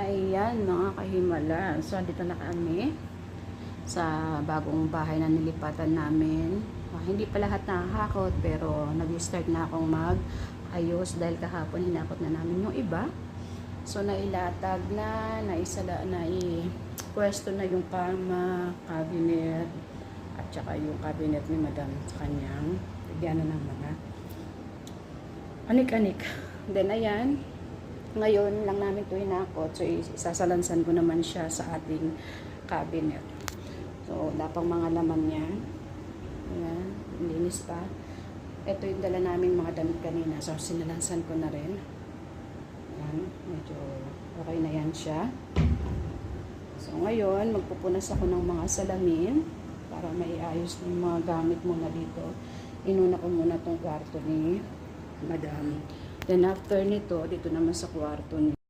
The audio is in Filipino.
Ayan mga kahimala. So, dito na kami sa bagong bahay na nilipatan namin. Hindi pa lahat nakakakot pero nag-start na akong mag-ayos dahil kahapon hinakot na namin yung iba. So, nailatag na, pwesto na yung kama, cabinet, at saka yung cabinet ni Madam sa kanyang bigyan ng mga anik-anik. Then, ayan. Ngayon lang namin ito hinakot. So, isasalansan ko naman siya sa ating cabinet. So, pang mga laman niya. Ayan. Linis pa. Ito yung dala namin mga damit kanina. So, sinalansan ko na rin. Ayan. Medyo okay na yan siya. So, ngayon, magpupunas ako ng mga salamin para maiayos ng mga gamit muna dito. Inuna ko muna tong kwarto ni Madam. Then after nito, dito naman sa kwarto niya.